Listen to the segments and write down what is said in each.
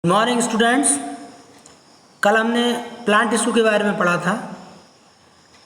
Good morning students. कल हमने plant tissue के बारे में पढ़ा था।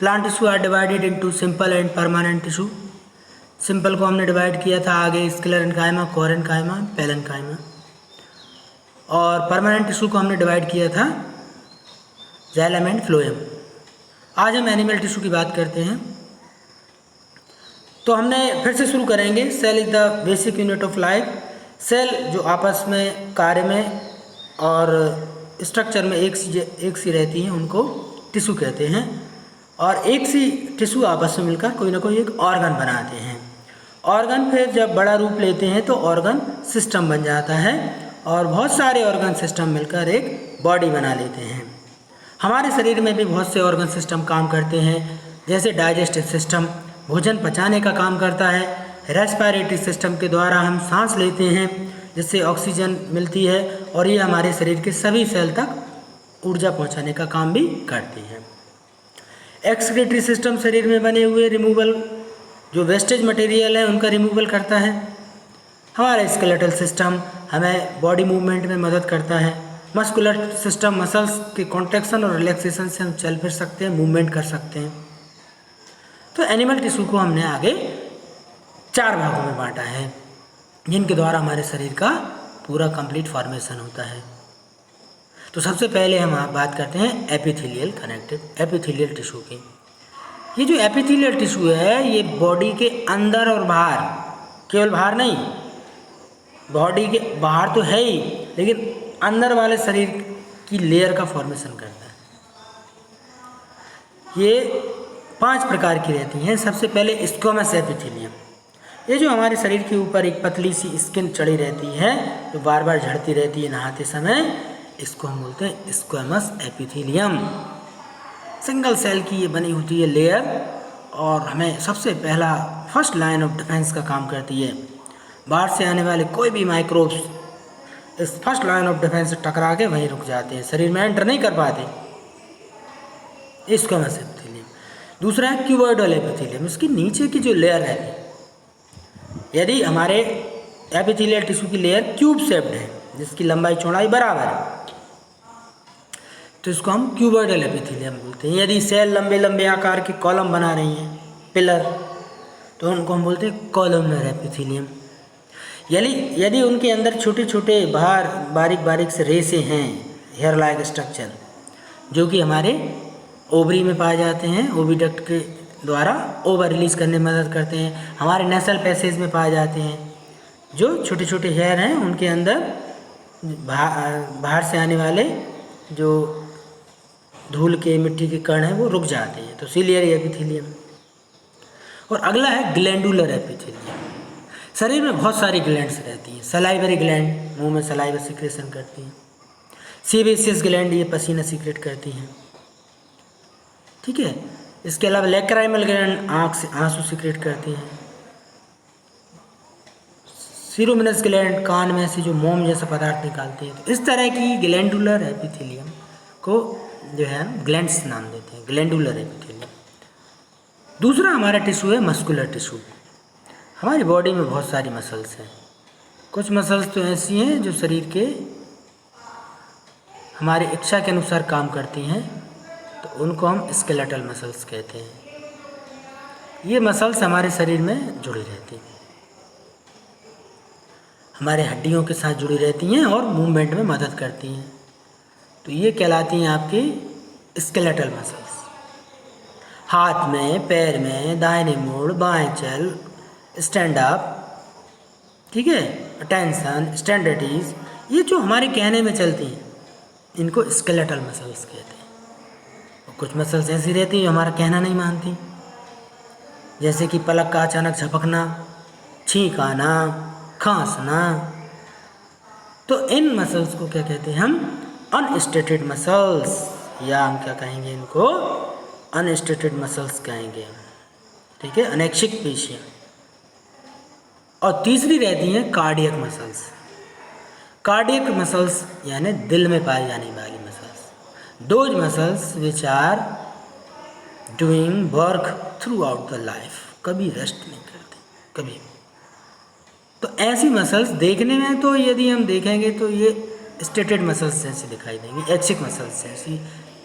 Plant tissue are divided into simple and permanent tissue. Simple को हमने डिवाइड किया था आगे स्क्लेरेन्काइमा, कोरेन्काइमा, पेरेन्काइमा, और परमानेंट टिश्यू को हमने डिवाइड किया था जाइलम एंड फ्लोएम। आज हम एनिमल टिश्यू की बात करते हैं। तो हमने फिर से शुरू करेंगे। Cell is the basic unit of life. Cell जो आपस में कार्य में और स्ट्रक्चर में एक सी रहती हैं उनको टिश्यू कहते हैं, और एक सी टिश्यू आपस में मिलकर कोई ना कोई एक ऑर्गन बनाते हैं। ऑर्गन फिर जब बड़ा रूप लेते हैं तो ऑर्गन सिस्टम बन जाता है, और बहुत सारे ऑर्गन सिस्टम मिलकर एक बॉडी बना लेते हैं। हमारे शरीर में भी बहुत से ऑर्गन सिस्टम काम करते हैं, जैसे डाइजेस्टिव सिस्टम भोजन पचाने का काम करता है। रेस्पिरेटरी सिस्टम के द्वारा हम सांस लेते हैं, जिससे ऑक्सीजन मिलती है, और ये हमारे शरीर के सभी सेल तक ऊर्जा पहुंचाने का काम भी करती है। एक्सक्रीटरी सिस्टम शरीर में बने हुए रिमूवल जो वेस्टेज मटेरियल है उनका रिमूवल करता है। हमारा स्केलेटल सिस्टम हमें बॉडी मूवमेंट में मदद करता है। मस्कुलर सिस्टम मसल्स के कॉन्ट्रैक्शन और रिलैक्सेशन से हम चल फिर सकते हैं, मूवमेंट कर सकते हैं। तो एनिमल टिश्यू को हमने आगे 4 भागों में बांटा है, जिनके द्वारा हमारे शरीर का पूरा कंप्लीट फॉर्मेशन होता है। तो सबसे पहले हम बात करते हैं एपिथेलियल कनेक्टिव एपिथेलियल टिश्यू की। ये जो एपिथेलियल टिश्यू है ये बॉडी के अंदर और बाहर, केवल बाहर नहीं, बॉडी के बाहर तो है ही, लेकिन अंदर वाले शरीर की लेयर का फॉर्मेशन करता है। ये 5 प्रकार की रहती हैं। सबसे पहले स्क्वैमस एपिथेलियम। ये जो हमारे शरीर के ऊपर एक पतली सी स्किन चढ़ी रहती है, जो बार बार झड़ती रहती है नहाते समय, इसको हम बोलते हैं स्क्वैमस एपिथेलियम। सिंगल सेल की ये बनी होती है लेयर, और हमें सबसे पहला फर्स्ट लाइन ऑफ डिफेंस का काम करती है। बाहर से आने वाले कोई भी माइक्रोब्स इस फर्स्ट लाइन ऑफ डिफेंस से टकरा के वहीं रुक जाते हैं, शरीर में एंटर नहीं कर पाते। Squamous epithelium. दूसरा है क्यूबॉइडल एपिथेलियम। इसकी नीचे की जो लेयर है, यदि हमारे एपिथेलियल टिश्यू की लेयर क्यूब शेप्ड है, जिसकी लंबाई चौड़ाई बराबर है, तो इसको हम क्यूबॉइडल एपिथेलियम बोलते हैं। यदि सेल लंबे लंबे आकार के कॉलम बना रही हैं, पिलर, तो उनको हम बोलते हैं कॉलमनर एपिथेलियम। यदि उनके अंदर छोटे छोटे बाहर बारीक बारीक से रेसे हैं, हेयर लाइक स्ट्रक्चर, जो कि हमारे ओवरी में पाए जाते हैं, ओविडक्ट के द्वारा ओवर रिलीज करने में मदद करते हैं। हमारे नेसल पैसेज में पाए जाते हैं, जो छोटे छोटे हेयर हैं उनके अंदर बाहर से आने वाले जो धूल के मिट्टी के कण हैं वो रुक जाते हैं, तो सिलियरी एपिथेलियम। और अगला है ग्लैंडुलर एपिथेलियम। शरीर में बहुत सारी ग्लैंड्स रहती हैं। सलाइवरी ग्लैंड मुंह में सलाइवा सिक्रेशन करती हैं। सीबेसियस ग्लैंड ये पसीना सीक्रेट करती हैं, ठीक है। इसके अलावा लैक्राइमल ग्लैंड आँख से आंसू सीक्रेट करती हैं। सीरोमिनस ग्लैंड कान में से जो मोम जैसा पदार्थ निकालती है। तो इस तरह की ग्लैंडुलर एपिथेलियम को जो है ग्लैंड्स नाम देते हैं, ग्लैंडुलर एपिथेलियम। दूसरा हमारा टिश्यू है मस्कुलर टिश्यू। हमारी बॉडी में बहुत सारी मसल्स हैं। कुछ मसल्स तो ऐसी हैं जो शरीर के हमारी इच्छा के अनुसार काम करती हैं, तो उनको हम स्केलेटल मसल्स कहते हैं। ये मसल्स हमारे शरीर में जुड़ी रहती हैं, हमारे हड्डियों के साथ जुड़ी रहती हैं और मूवमेंट में मदद करती हैं। तो ये कहलाती हैं आपकी स्केलेटल मसल्स। हाथ में, पैर में, दाहिने मुड़, बाएं चल, स्टैंड अप, ठीक है, अटेंशन, स्टैंडर्डीज, ये जो हमारे कहने में चलती हैं, इनको स्केलेटल मसल्स कहते हैं। कुछ मसल्स ऐसी रहती हैं जो हमारा कहना नहीं मानती, जैसे कि पलक का अचानक झपकना, छींक आना, खांसना। तो इन मसल्स को क्या कहते हैं हम? अनस्टेटेड मसल्स, या हम क्या कहेंगे इनको? अनस्टेटेड मसल्स कहेंगे, ठीक है, अनैच्छिक पेशियाँ। और तीसरी रहती हैं कार्डियक मसल्स। कार्डियक मसल्स यानी दिल में पाई जाने वाली muscles. Those muscles which are doing work throughout the life, कभी रेस्ट नहीं करते कभी। तो ऐसी मसल्स देखने में तो यदि हम देखेंगे तो ये स्टेटेड मसल्स जैसे दिखाई देंगी, एक्सिक मसल्स जैसी,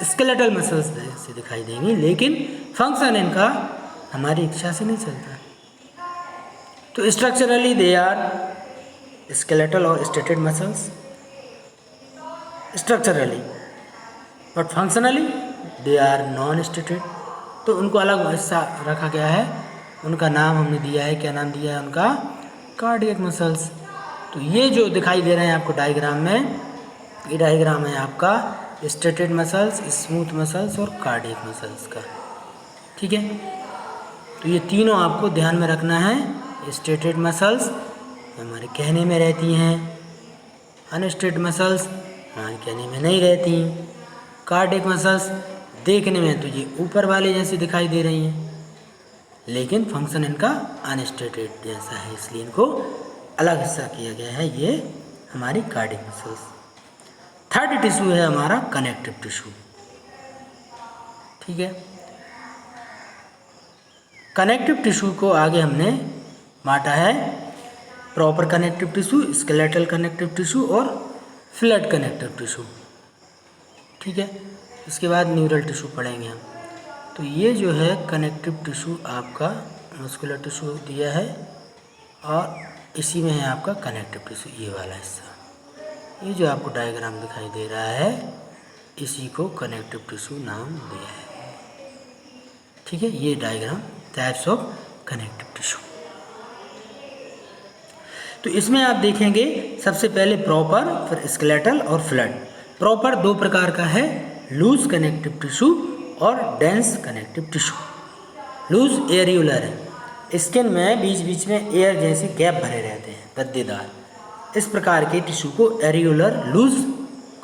स्केलेटल मसल्स जैसे दिखाई देंगी, लेकिन फंक्शन इनका हमारी इच्छा से नहीं चलता। तो स्ट्रक्चरली दे आर स्केलेटल और striated muscles structurally, but functionally they are non striated. तो उनको अलग हिस्सा रखा गया है, उनका नाम हमने दिया है, क्या नाम दिया है उनका? Cardiac muscles. तो ये जो दिखाई दे रहे हैं आपको डायग्राम में, ये डायग्राम है आपका स्टेटेड मसल्स, स्मूथ मसल्स और कार्डियक मसल्स का। ठीक है, तो ये तीनों आपको ध्यान में रखना है। स्टेटेड मसल्स हमारे कहने में रहती हैं, अनस्टेटेड मसल्स हमारे कहने में नहीं रहती। कार्डियक मसल्स देखने में तो ये ऊपर वाले जैसे दिखाई दे रही हैं, लेकिन फंक्शन इनका अनस्टेटेड जैसा है, इसलिए इनको अलग हिस्सा किया गया है। ये हमारी कार्डियक मसल्स। थर्ड टिश्यू है हमारा कनेक्टिव टिश्यू। ठीक है, कनेक्टिव टिश्यू को आगे हमने बांटा है proper connective tissue, skeletal connective tissue और फ्लैट कनेक्टिव टिश्यू। ठीक है, इसके बाद न्यूरल टिश्यू पढ़ेंगे हम। तो ये जो है कनेक्टिव टिश्यू आपका मस्कुलर टिश्यू दिया है, और इसी में है आपका कनेक्टिव टिश्यू, ये वाला हिस्सा। ये जो आपको डायग्राम दिखाई दे रहा है, इसी को कनेक्टिव टिश्यू नाम दिया है। ठीक है, ये diagram types of connective tissue. तो इसमें आप देखेंगे सबसे पहले प्रॉपर, फिर स्केलेटल और फ्लैट। प्रॉपर दो प्रकार का है, लूज कनेक्टिव टिश्यू और dense connective tissue. Loose areolar है, स्किन में बीच बीच में एयर जैसे गैप भरे रहते हैं, गद्देदार। इस प्रकार के टिश्यू को एरियुलर लूज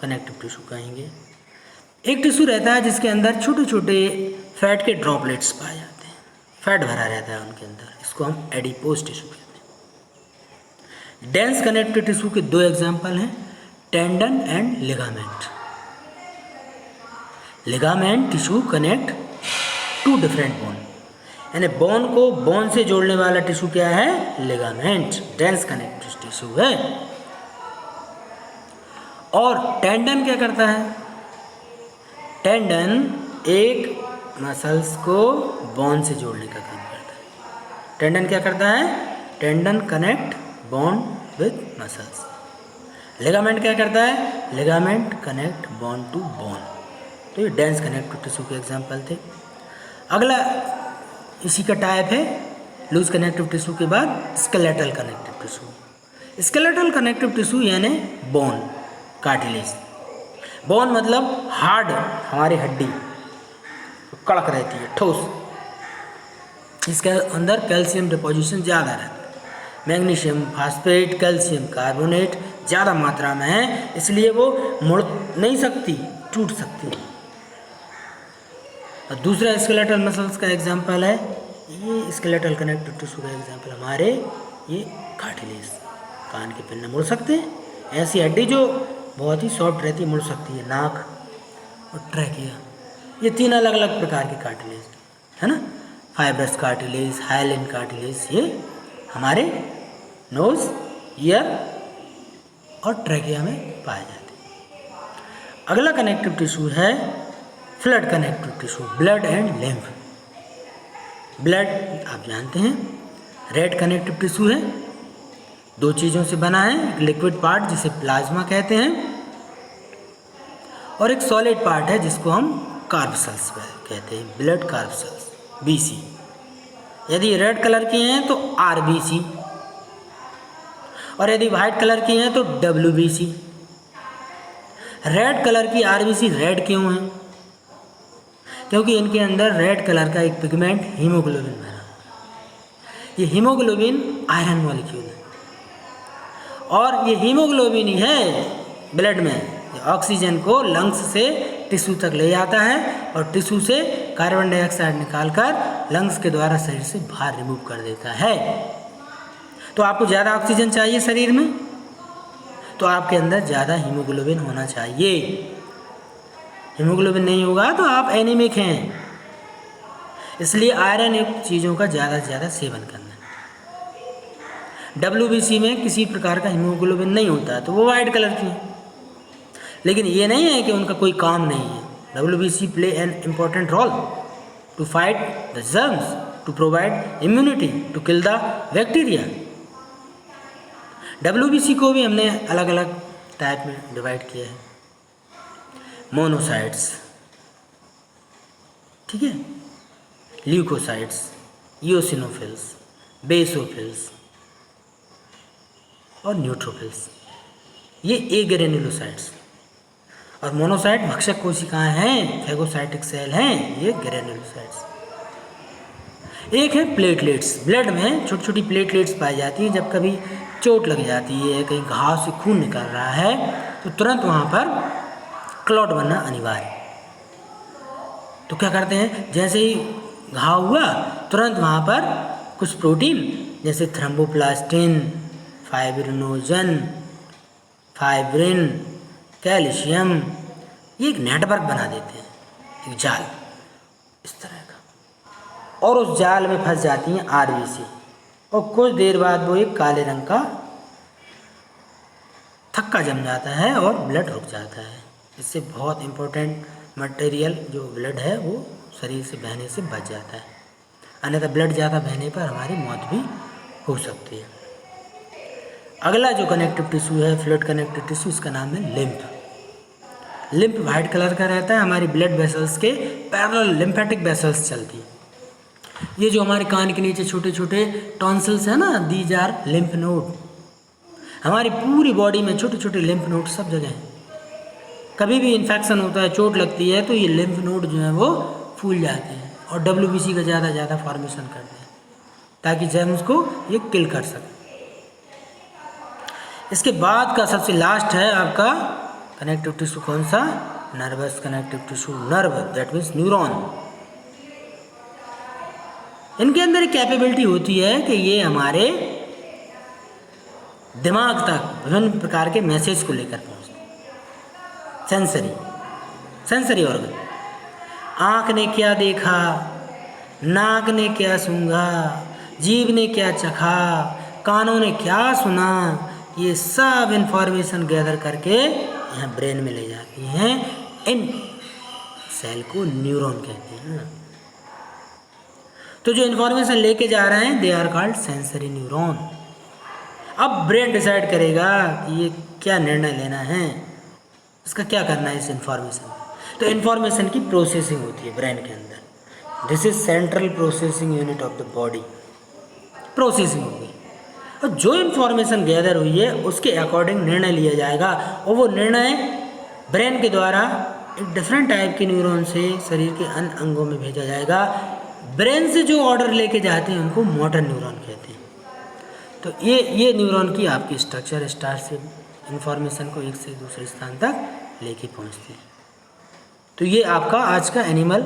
कनेक्टिव टिश्यू कहेंगे। एक टिश्यू रहता है जिसके अंदर छोटे छोटे फैट के ड्रॉपलेट्स पाए जाते हैं, फैट भरा रहता है उनके अंदर, इसको हम एडिपोज टिश्यू कहते हैं। डेंस कनेक्टिव टिश्यू के दो एग्जाम्पल हैं, tendon and ligament. Ligament tissue connect to different bone, यानी बोन को बोन से जोड़ने वाला टिश्यू क्या है? लिगामेंट, डेंस कनेक्टिव टिश्यू है। और टेंडन क्या करता है? टेंडन एक मसल्स को बोन से जोड़ने का काम करता है। टेंडन क्या करता है? Tendon connect bone with muscles. Ligament क्या करता है? Ligament connect bone to bone. तो ये डेंस कनेक्टिव टिश्यू के एग्जाम्पल थे। अगला इसी का टाइप है लूज कनेक्टिव टिश्यू के बाद skeletal connective tissue. Skeletal connective tissue यानी बोन, कार्टिलेज। बोन मतलब हार्ड, हमारी हड्डी कड़क रहती है, ठोस। इसके अंदर कैल्शियम डिपोजिशन ज़्यादा रहता है, मैग्नीशियम फास्फेट, कैल्शियम कार्बोनेट ज़्यादा मात्रा में है, इसलिए वो मुड़ नहीं सकती, टूट सकती है। और दूसरा स्केलेटल मसल्स का एग्जांपल है, ये स्केलेटल कनेक्टिव टिश्यू का एग्जांपल हमारे ये कार्टिलेज, कान के पिन्ने मुड़ सकते हैं, ऐसी हड्डी जो बहुत ही सॉफ्ट रहती है मुड़ सकती है, नाक और ट्रैकिया। ये तीन अलग अलग प्रकार के कार्टिलेज है ना, फाइब्रस कार्टिलेज, हाइलिन कार्टिलेज, ये हमारे नोज, ईयर और ट्रैकिया में पाए जाते हैं। अगला कनेक्टिव टिश्यू है flood connective tissue, blood and lymph. Blood आप जानते हैं रेड कनेक्टिव टिश्यू है, दो चीज़ों से बना है, एक लिक्विड पार्ट जिसे प्लाज्मा कहते हैं, और एक सॉलिड पार्ट है जिसको हम कार्बसेल्स कहते हैं, ब्लड कार्बसेल्स, BC। यदि रेड कलर की हैं तो RBC, और यदि वाइट कलर की हैं तो WBC। रेड कलर की RBC रेड क्यों है? क्योंकि इनके अंदर रेड कलर का एक पिगमेंट हीमोग्लोबिन भरा है। ये हीमोग्लोबिन आयरन मॉलिक्यूल है, और ये हीमोग्लोबिन ही है ब्लड में ऑक्सीजन को लंग्स से टिश्यू तक ले जाता है, और टिश्यू से कार्बन डाइऑक्साइड निकालकर लंग्स के द्वारा शरीर से बाहर रिमूव कर देता है। तो आपको ज़्यादा ऑक्सीजन चाहिए शरीर में, तो आपके अंदर ज़्यादा हीमोग्लोबिन होना चाहिए। हीमोग्लोबिन नहीं होगा तो आप एनीमिक हैं, इसलिए आयरन युक्त चीज़ों का ज़्यादा से ज़्यादा सेवन करना है। WBC में किसी प्रकार का हीमोग्लोबिन नहीं होता है, तो वो वाइट कलर की है, लेकिन ये नहीं है कि उनका कोई काम नहीं है। WBC play an important role to fight the germs, to provide immunity, to kill the bacteria. WBC को भी हमने अलग अलग टाइप में डिवाइड किया है। मोनोसाइट्स, ठीक है, ल्यूकोसाइट्स, ईओसिनोफिल्स, बेसोफिल्स और न्यूट्रोफिल्स, ये ए ग्रेन्युलोसाइट्स। और मोनोसाइट भक्षक कोशिकाएं हैं, फैगोसाइटिक सेल हैं, ये ग्रेन्युलोसाइट्स। एक है प्लेटलेट्स, ब्लड में छोटी छोटी प्लेटलेट्स पाई जाती हैं। जब कभी चोट लग जाती है, कहीं घाव से खून निकल रहा है, तो तुरंत वहाँ पर क्लॉट बनना अनिवार्य। तो क्या करते हैं, जैसे ही घाव हुआ तुरंत वहाँ पर कुछ प्रोटीन जैसे थ्रोम्बोप्लास्टिन, फाइब्रिनोजन, फाइब्रिन, कैल्शियम, ये एक नेटवर्क बना देते हैं, एक जाल इस तरह का, और उस जाल में फंस जाती हैं RBC, और कुछ देर बाद वो एक काले रंग का थक्का जम जाता है और ब्लड रुक जाता है। इससे बहुत इम्पोर्टेंट मटेरियल जो ब्लड है वो शरीर से बहने से बच जाता है, अन्यथा ब्लड ज़्यादा बहने पर हमारी मौत भी हो सकती है। अगला जो कनेक्टिव टिश्यू है, फ्लूइड कनेक्टिव टिश्यू, इसका नाम है लिम्फ। लिम्फ वाइट कलर का रहता है, हमारी ब्लड वेसल्स के पैरेलल लिम्फेटिक वेसल्स चलती है। ये जो हमारे कान के नीचे छोटे छोटे टॉन्सिल्स हैं ना, दीज आर लिम्फ नोड। हमारी पूरी बॉडी में छोटे छोटे लिम्फ नोड सब जगह हैं। कभी भी इन्फेक्शन होता है, चोट लगती है, तो ये लिम्फ नोड जो है वो फूल जाते हैं और WBC का ज़्यादा फॉर्मेशन करते हैं, ताकि जर्म्स को ये किल कर सके। इसके बाद का सबसे लास्ट है आपका कनेक्टिव टिश्यू, कौन सा? Nervous connective tissue, nerve, that means neuron. इनके अंदर एक कैपेबिलिटी होती है कि ये हमारे दिमाग तक विभिन्न प्रकार के मैसेज को लेकर पहुँचते। सेंसरी ऑर्गन, आँख ने क्या देखा, नाक ने क्या सूंघा, जीभ ने क्या चखा, कानों ने क्या सुना, ये सब इंफॉर्मेशन गैदर करके यहाँ ब्रेन में ले जाती हैं। इन सेल को न्यूरॉन कहते हैं। तो जो इंफॉर्मेशन लेके जा रहे हैं they are called sensory neuron. अब ब्रेन डिसाइड करेगा कि ये क्या निर्णय लेना है, इसका क्या करना है इस इंफॉर्मेशन। तो इंफॉर्मेशन की प्रोसेसिंग होती है ब्रेन के अंदर। This is central processing unit of the body. Processing होगी और जो इंफॉर्मेशन गैदर हुई है उसके अकॉर्डिंग निर्णय लिया जाएगा, और वो निर्णय ब्रेन के द्वारा एक डिफरेंट टाइप के न्यूरॉन से शरीर के अन्य अंगों में भेजा जाएगा। ब्रेन से जो ऑर्डर लेके जाते हैं उनको मोटर न्यूरॉन कहते हैं। तो ये न्यूरॉन की आपकी स्ट्रक्चर स्टार से इंफॉर्मेशन को एक से दूसरे स्थान तक लेके पहुंचती है। तो ये आपका आज का एनिमल